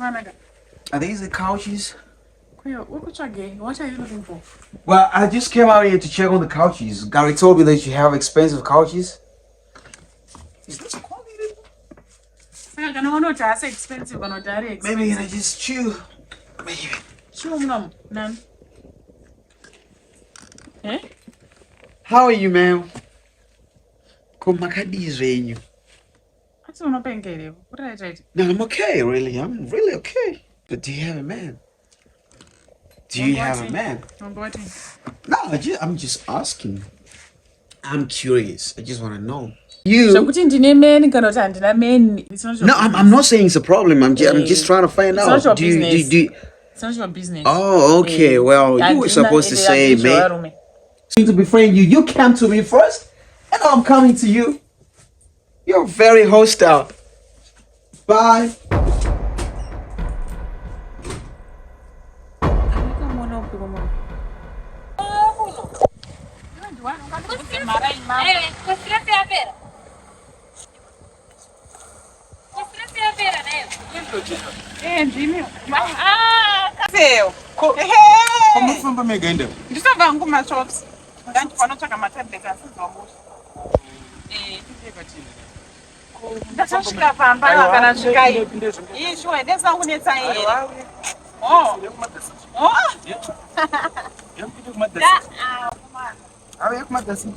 Are these the couches? What are you looking for? Well, I just came out here to check on the couches. Gary told me that you have expensive couches. Is this quality? I don't know what I expensive or not direct. Maybe can I just chew? Maybe. Chew none. Eh? How are you, ma'am? Come you. I don't know paying. What are you? No, I'm okay, really. I'm really okay. But do you have a man? Do you have a man? No, I'm just asking. I'm curious. I just want to know. You. No, I'm not saying it's a problem. I'm just trying to find out. It's not your business. It's not your business. Oh, okay. Well, you were supposed to say, mate. To befriend you. You came to me first, and now I'm coming to you. You're very hostile. Bye. Como famba megenda? Ndisava nguma shops. Nganti vanotsvaka matablet asizombusa. Ndasvika pamba kana svikai. Shuwa ndesangunetsa here. Oh. Ave kumadasi.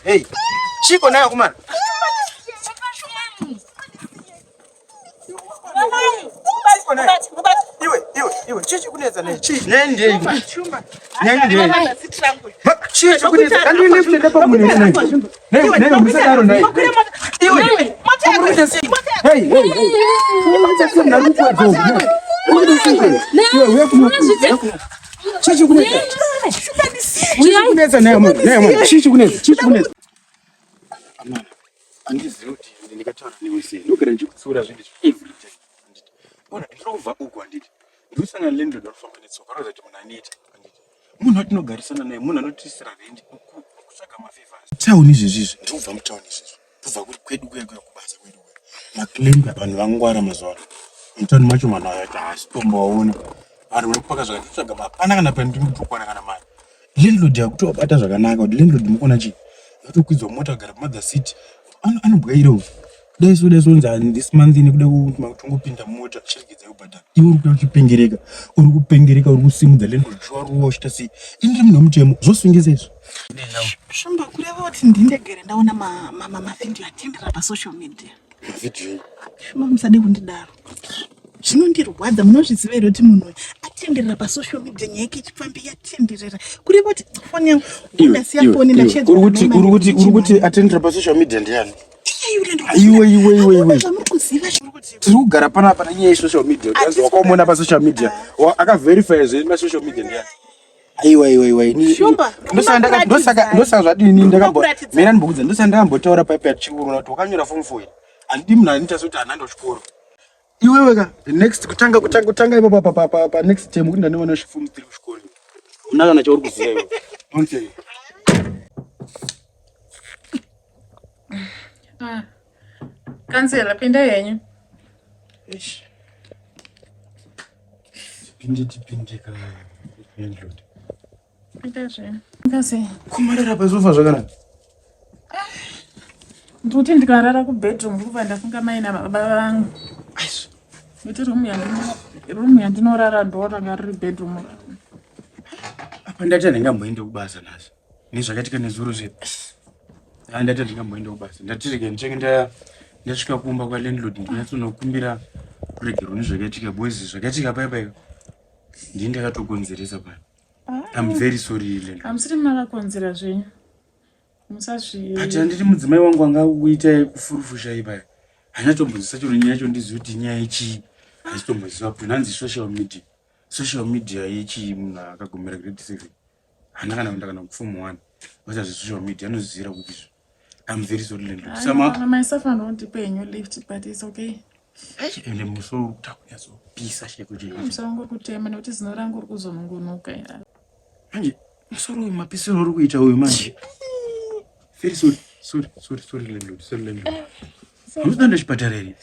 Hey. Chico nayo kumana. Iwe, chichi kuneza ne. Nende. Chichi kuneza. Kandi lift lepo munene. Ne, msadaro naye. Iwe. Hey. Chichi kuneza naye. Chichi kuneza. Amana. Andiziuti ndikataura niwese. Ndogara ndikutsura zvindi every day. Bona ndinova uku anditi. Ndusana lendo ndorofamba netsoka roza kuti munhu anita anditi. Munhu atinogarisana naye, munhu anotisira rendi kutsvaga mafavors. Town izvezvi ndobva mutauni izvezvi. Ndobva kuri kwedu kuya kubasa kwedu. Maklembe vanhu vangwara mazuva. Mutauni macho manhu ayati asitomboona. Vanhu vanopaka zvakatitsvaga mapana kana pandimutokwana kana mari. Landlord yakutobata zvakanaka kuti landlord mukona chi. Yatokwidzwa mota gara mother city. Anobwairo. Dai sonza this month ini kuda kutongopinda mota chirikidza kubhadhara. Iwe uri kupengereka uri kusimudza landlord zvaruwa uchitasi. Indi munhu mutemo zvosungisa izvo. Shamba kureva kuti ndindegere ndaona mavhidhiyo atendera pasocial media. Video. Shamba musade kundidaro. Zvinondirwadza munozviziva here kuti munhu atenderera pasocial media nyaya yake ichifamba yatenderera. Kureva kuti foni yangu ndasiya foni ndachedza. Uri kuti atendera pasocial media ndiani? Iwe. Tiri kugara panapa nenyaya yesocial media. Wakamuona pasocial media. Akaverify zviri pasocial media ndiani? Aiwa. Ndosaka zvadini ndakambomira ndibokudza ndosaka ndakambotaura paipa chiuru kuti wakanyora form 4. Handidi munhu anoita sekuti hanando chikoro. Iwe wega next kutanga ipo pa next term kuti ndane wana form 3 kuchikoro. Unaka na chauri kuziya iwe. Don't Kansela pinda yenyu. Eish. Tipinde ka landlord. Pinda zve. Kasi Kumarara pasofa zvakanaka. nduti ndikarara kubedroom kuva ndafunga mai nababa vangu. Aish. Kuti room yandinorara ndoranga riri bedroom. Apa ndati ndingamboende kubasa nazo. Nezvakatika nezuro zvedu. Ndati ndingamboende kubasa. Ndatirike ndichenga ndasvika kumba kwa landlord ndinatsonokumbira kuregerwa nezvakatika boys zvakatika paipa. Ndini ndakatokonzeresa pano. I'm very sorry landlord. Hamusiri makakonzera zvenyu. Musazvi. Ati handiti mudzimai wangu anga kuita kufurufusha ipa. Hanyatombonzisa chiro nyaya yacho ndiziva kuti nyaya yechi. Hachitomboziva kuti nanzi social media. Social media yechi munhu akagomera grade 7. Hana kana kuenda kana kuform 1. Basa social media anozira kuti I'm very sorry landlord. Sama myself and want to pay your lift but it's okay. Ende musoro kutakunyaso pisa shekuti. Musango kutema nekuti zino rangu uri kuzonungunuka. Manje musoro mapisiro uri kuita uyu manje. Very sorry landlord. Sorry landlord. Hamusanda chipatara here.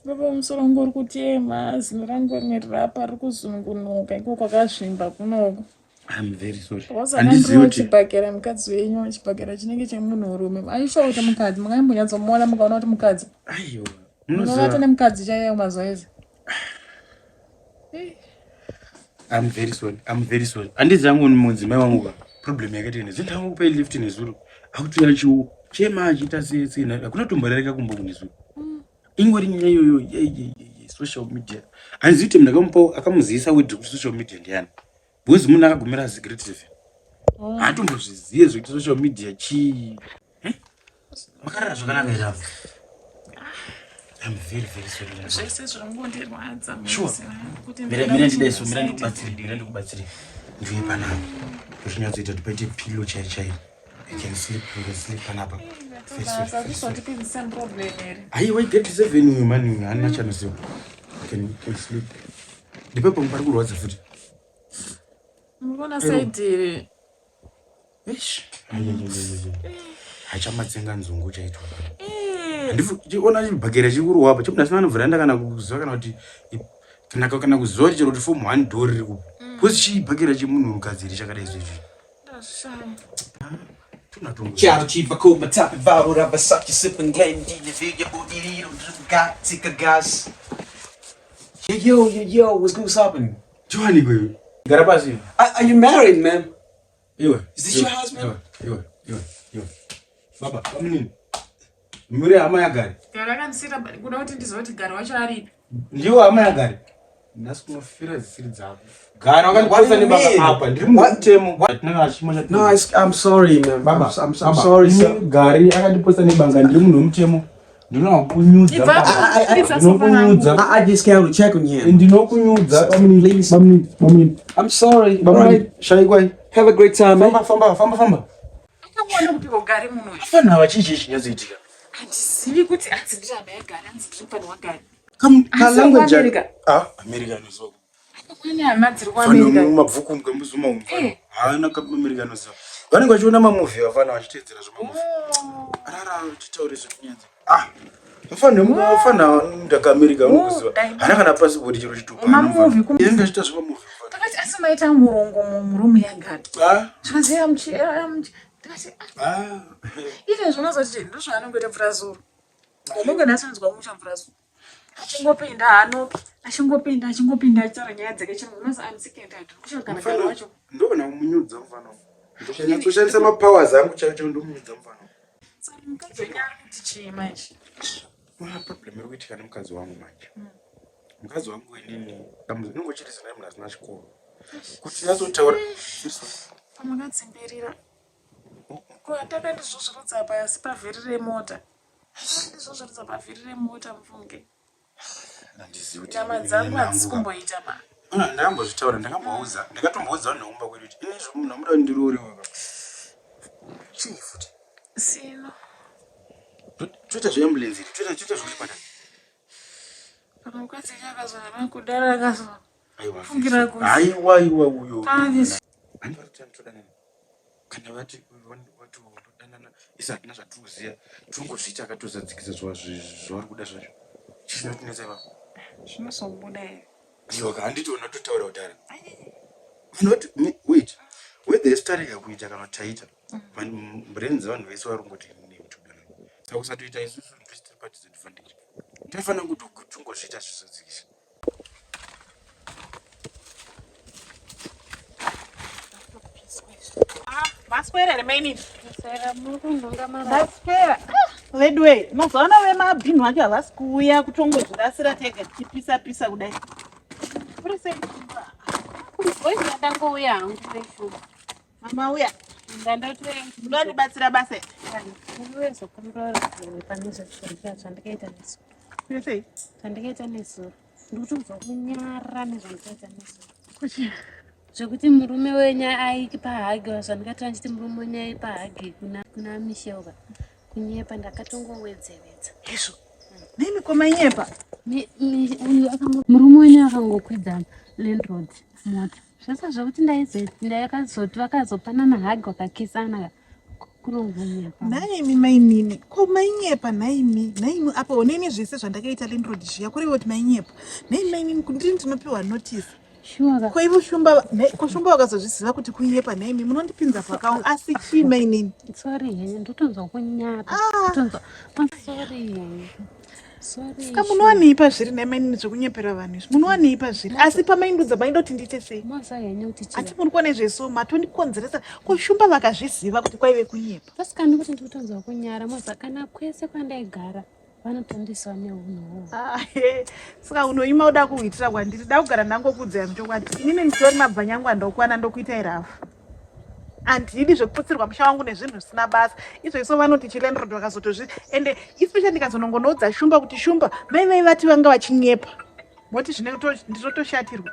Baba musoro wangu uri kutema zino rangu rirapa riri kuzungunuka iko kwakazvimba kunoko. I'm very sorry. Handizivi chibhakera mukadzi wenyu chibhakera chinenge chemunhurume. Aisho kuti mukadzi makaimbonyatsomuona mukaona kuti mukadzi. Aiyo. Munovata nemukadzi chaiye mazuva ese. I'm very sorry. Handidzi yangu mudzimai wangu problem yakati ine. Zvinda wangu kupai lift nezuro. Akuti yacho chema achita sena. Hakuna tomborereka kumbo kunezuro. Ingori nyaya iyoyo social media. Handizivi kuti ndakamupa akamuzivisa wedhi kuti social media ndiyani. Bozi munhu akagomera asi grade 7. Hatombozviziye zvekuti social media chii. Makarara zvakanaka here apo. I'm very sorry. Zvese zvirongondirwadza. Sure. Mira ndikubatsire. Ndiwe panapa. Zvinozoita kuti paite pillow chai. You can sleep panapa. Aiwa grade 7 uyu mani hana chanoziva. You can sleep. Ndipepo pari kurwadza futi. Mukona saidiri. Eish. Hachamatsenga nzungu chaitwa. Ndiona chibhakera chikuru hapa chopinda sina novhuranda kana kuziva kana kuti kana kuziva kuti chero kuti form 1 dori riri kupo. Kozi chibhakera chemunhu mukadziri chakadai izvozvo. Child chief a cool top vowel of a suck you sipping game the video you got take a gas. Yo, what's good happening? Johnny go. Garabasi. Are you married, man? Iwe. Is this your husband? Iwe. Baba, kamini. Muri ama ya gari. Garakansira kuda kuti ndizoti gari wacho aripi. Ndiwo ama ya gari. Ndasinofira zisiri dzako. Gari wakandipasa nebaba apa. Ndiri mutemo. No, I'm sorry, man. Baba, I'm sorry, sir. Gari akandipasa nebanga ndiri munhu mutemo. Ndinokunyudza. I just came to check on you. Ndinokunyudza. I'm sorry. Baba, shaigwai. Have a great time, man. Famba. Akamwana kuti kogari munhu. Afana wachichi chinyazoitika. Handizivi kuti adzindira magari anzi pano wagari. Language. America nozo. Akamwana amadziri kwa America. Mabvuku mukambuzuma umva. Haana kama America nozo. Vanenge vachiona mamovie vafana vachiteedzera zvomamovie. Arara titaure zvekunyanza. Vafana ndaka America unokuziva. Haana kana passport chero chitupa. Mamovie yenga chita zvomamovie. Takati asimaita murongo murume yagari. Zvazira mchira. Ife zvinozoti ndozvaanongoita mvura zuru. Unonge nasanzwa mucha mvura zuru. Achingopinda hanopi. Achingopinda achitaura nyaya dzake chero unozi I'm sick and tired. Kushokana gari wacho. Ndobana kumunyudza mfano. Ndoshandisa mapowers angu chaicho ndomunyudza mfano. Saka mukadzi wenyari kuti chii manje. Una problem yekuitika nemukadzi wangu manje. Mukadzi wangu inini ndinongochirisa naye munhu asina chikoro. Kuti azotaura pamakadzimbirira. Takandizvozvorotsa pasi pavhiri remota. Ndizvozvorotsa pavhiri remota mufunge. Nyama dzangu hadzisi kumboita ma. Ndakambozvitaura ndakambouza ndakatomboudza vanhu vaumba kwedu kuti inezvo munhu amuda kundiroore waka. Chii futi? Sino. Toita zveambulensi toita zvekuchipatara. akazara kudara akazara. Aiwa uyo. Ani vatotana. Kana vati watu danana isati nazvatuziya tongozviita akatozadzikisa zvavari kuda zvacho. Chinotinetsa ipapo. Zvinozobuda here. Iwo handiti unototaura kudara. Not wait. Where the story yakuita kana taita. Brains vanhu vese varongoti nemutudana. Saka kusatoita isusu interested parties disadvantage. Taifanira kuti tongozviita zvisadzikisa. Maswera remaini. Sera mukunhonga mara. Maswera. Wedwe, mazaona vemabhinhu acho havasi kuuya kutongozvirasira tega tichipisa kudai. Kuri sei? Oi, ndangouya hangu peshu. Mama uya. Ndandotoe Munondibatsira basa. Uweza kumrora paneza kushandika zvandikaita nesu. Kuri sei? Zvandikaita nesu. Ndikutobva kunyara nezvandikaita nesu. Kuchi. Zvekuti murume wenya aiki pahage zvandikati anchiti murume wenya aiki pahage kuna Mishelva. Kunyepa ndakatongowedzeredza. Izvo. Nemi komanyepa. Murume wenya akangokwidza landlord mota. Zvese zvokuti ndakazoti vakazopanana hage wakakisana kurongonyepa. Naimi mainini. Komanyepa naimi apa oneni zvese zvandakaita landlord zviya kuri kuti mainyepa. Naimi mainini kundiri ndinopiwa notice. Shuwa. Kwa hivyo kushumba wakazozviziva kuti kunyepa naimi munondipinza pakaona asi chii mainini. Sorry, ndotonzwa kunyara. Tonzwa. Sorry. Sorry. Ska munowanipa zviri nemainini zvekunyepera vanhu izvi. Munowanipa zviri asi pamaindudza maindoti ndite sei. Masa yenyu kuti chii. Ati muri kuona izveso matondikonzeresa kushumba vakazviziva kuti kwaive kunyepa. Pasikandi kuti ndotonzwa kunyara masa kana kwese kwandaigara. Vanotondisa neunhu. Saka unoima uda kuitira kwandiri da kugara ndangokudza muchokwadi. Inini nditori mabvanyangwa ndokwana ndokuita irafu. Andidi zvekuputsirwa musha wangu nezvinhu zvisina basa. Izvo vanoti chilandlord vakazotozvi ende especially ndikazonongonodza shumba kuti shumba mai vati vanga vachinyepa. Moti zvine ndinotoshatirwa.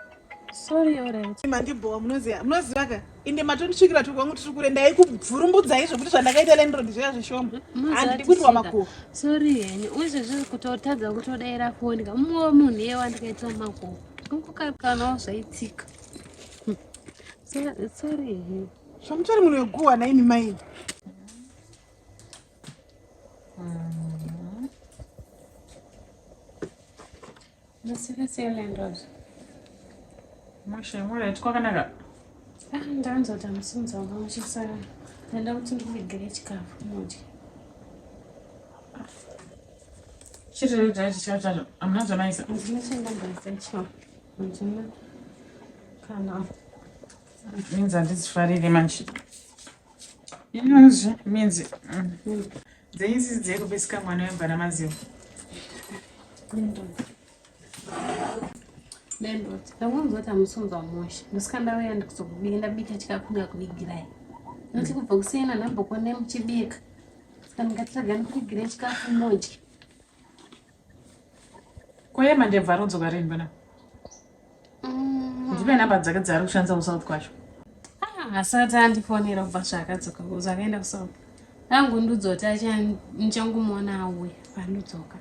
Sorry alright. Mandibhowa munoziva ka inde matondisvikira turi kwangu tiri kure ndaikubvurumbudza izvo kuti zvandakaita landlord zviya zvishoma. Handidi kuitwa makuhwa. Sorry yenyu uye zviri kutotadza kutodaira foni ka mumwe munhu iye wandikaita makuhwa. Kukakanawo zvaitsika. Sorry yenyu. Zvamutori munhu weguhwa naimi mai. Nasirese landlord. Mashe mura twakanaka. Ndanzo tamusunza ngamuchisa. Ndenda kuti ndikugere chikafu mudye. Chiri chacho amnazo naisa. Ndinochenga ndasecho. Ndina kana means handisifarire manje. Inonzi means dzeinzi dzekubisika mwana wembana mazivo. Landlord, ndamwanzoti amusunza musha. Ndisikandauya ndikuzokubika ndabika chikafu ngakubigirai. Ndoti kubva kusiyana nambokone muchibika. Saka ndikatiraga ndikubigire chikafu mudye. Koyema ndebva rodzoka rini bana? Ndipe namba dzake dzari kushandisa kusouth kwacho. Asati andifonera kubva zvakadzoka zvakaenda kusouth. Angu ndudzoti nichangomuona auya pandudzoka.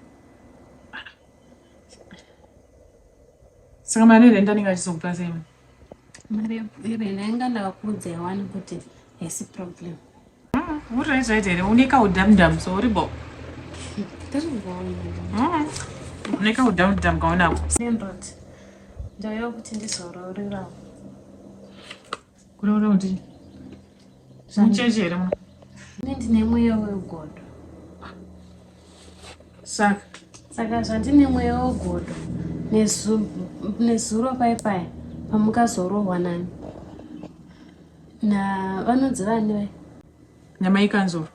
Saka mari renda ninga chizokupa sei? Mari renda inga ndakakuudza yawani kuti haisi problem. Uri raizvaita here uneka udhamudhamu so uribo? Uneka udhamudhamu kaonako. Landlord, ndauya kuti ndizororerawo. Kureura kuti zvimucheche here muno? Ine ndine mweya wegodo. Saka zvandine mweya wegodo nezuro paipai pamukazorohwa nani vanonzi vani namai Kanzuru.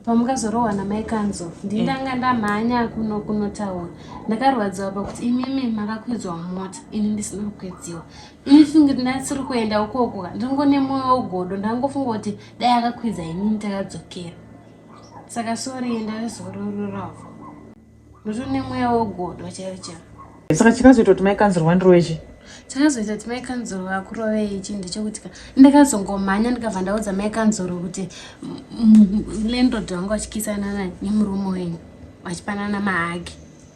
Pamukazorohwa namai Kanzuru ndindanga ndamhanya kunotaura. Ndakarwadziwa pakuti imimi makakwidzwa mota ini ndisina kukwidziwa. Ini fungiti ndasiri kuenda ukoko ndingone mwoyo wegodo ndangofunga kuti dai akakwidza inini takadzokera. Saka sorry ndazororerawo. Ndotone mweya wegodo chaicho. Saka chikazoita kuti mai Kanzuru wandirowechi? Chakazoita kuti mai Kanzuru vakurove ichi ndechekuti ndakazongomhanya ndikabva ndaudza mai Kanzuru kuti landlord wangu achikisana nemurume wenyu vachipanana mahagi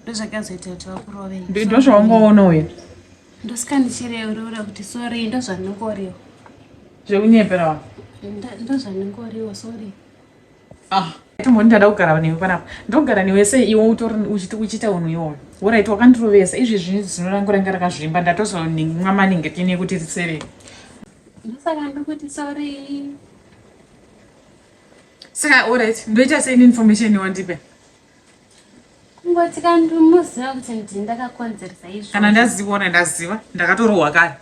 ndozvakazoita kuti vakurovei. Ndozvaungaona uyu. Ndosika ndichireurura kuti sorry ndozvaningoriwo. Zvekunyepera. Ndozvaningoriwo sorry. Tombo ndada kugara newe panapa. Ndogara newe sei iwe uchiita unhu iwoyo. Alright wakandirovesa izvi zvinoranguranga rakazvimba ndatozoningwa maningi tine kuti tisere. Ndosaka ndikuti sorry. Saka alright ndoita sei information wandipe. Ngoti kandumuziva kuti ndindakakonzeresa izvo. Kana ndaziva ndakatorohwa kare.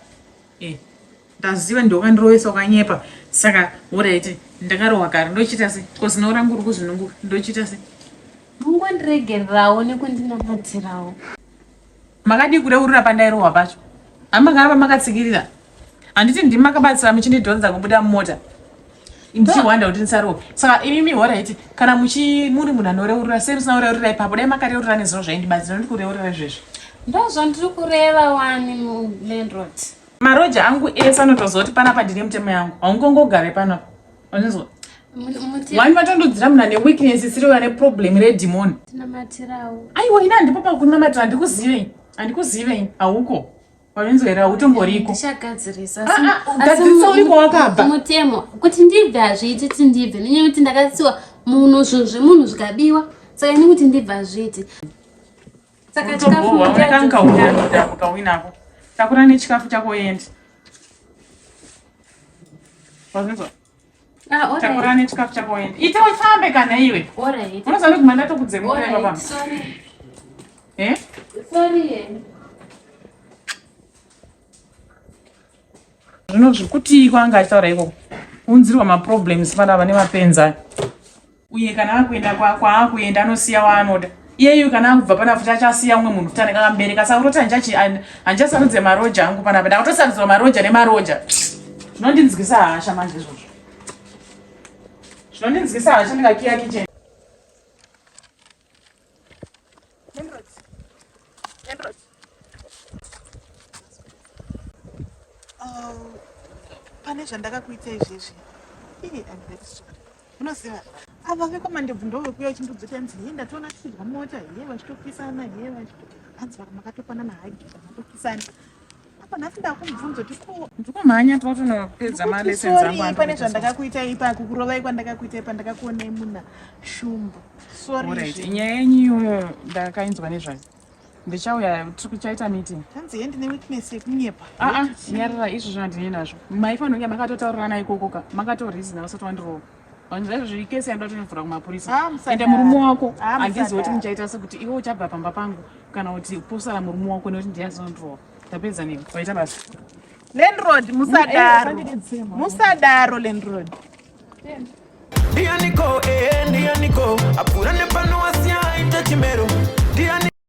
Ndaziva ndokandirovesa ukanyepa. Saka alright ndakarohwa kare ndochita sei? Because naurangu uri kuzvinunguka ndochita sei? Mungondiregererawo nekundinamatirawo. Makadi kureurira pandairohwa pacho. Hamakava makatsikirira. Handiti ndimi makabatsira muchindidhonza kubuda mumota. Ndichiwanda kuti ndisarohwe. Saka imimi alright kana muri munhu anoreurira sei musina kureurira ipapo dai makareurira nezvinhu zvaindibatsira ndikureurira izvezvi. Ndozvandiri kureva wani landlord. Maroja angu ese anotozoti panapa ndine mutemo yangu. Haungongogare panapa. Unizwa? Wani vatondodzira munhu ane weakness isiri ane problem redemon. Ndinamatirawo. Aiwa ina ndipo pakunamatira handikuzivei. Hauko. Wainzwera hautomboriko. Ndichagadzirisa. Gadzirisa uriko wakabva. Mutemo kuti ndibve hazviiti kuti ndibve nenyaya kuti ndakasiwa munhu zvinhu zvemunhu zvikabiwa saka ini kuti ndibve hazviiti. Saka chikafu ukawinako takura nechikafu chako uende. Wazvinzwa? Takura nechikafu chako uende. Ite ufambe kana iwe. Unoziva kuti manda tokudzemura papa. Sorry. Zvino zvikuti kwanga achitaura ikoko unzirwa maproblems panapa nemapenza uye kana akuenda kwaakuenda anosiya waanoda iyeyu kana akubva pana futi achasiya umwe munhu futi anenge akamubereka saka utoti handichasarudze maroja angu panapa ndakutosarudzwa maroja nemaroja zvinondinzwisa hasha manje izvozvo zvinondinzwisa hasha ndingakiya kicheni. Pane zvandakakuita izvezvi unoziva ava vekomandebvu ndovekuya uchimbodzota nzi he ndatoona tichidya mota he vachitokisana he hanzi makatopanana hagi makatokisana apa nhasi ndakumubvunza kuti ko ndikumhanya totonopedza malesons angu. Pane zvandakakuita ipa kukurovai kwandakakuita ipa ndakakuonai muna shumbu sorry. Nyaya yenyu iyoyo ndakainzwa nezvayo. Ndichauya tichaita meeting. Hanzi he ndine weakness yekunyepa. Nyarara izvozvo handine nazvo. Maifanonge makatotaurirana ikokoka makatorisi usati wandirohwa. Izvozvo ikesi yandotonovhura kumapurisa. Ende murume wako handizivi kuti muchaita sekuti iwe uchabva pamba pangu kana kuti posara murume wako nekuti ndiyazondirohwa. Tapedza newe waita basa. Landlord musadaro landlord.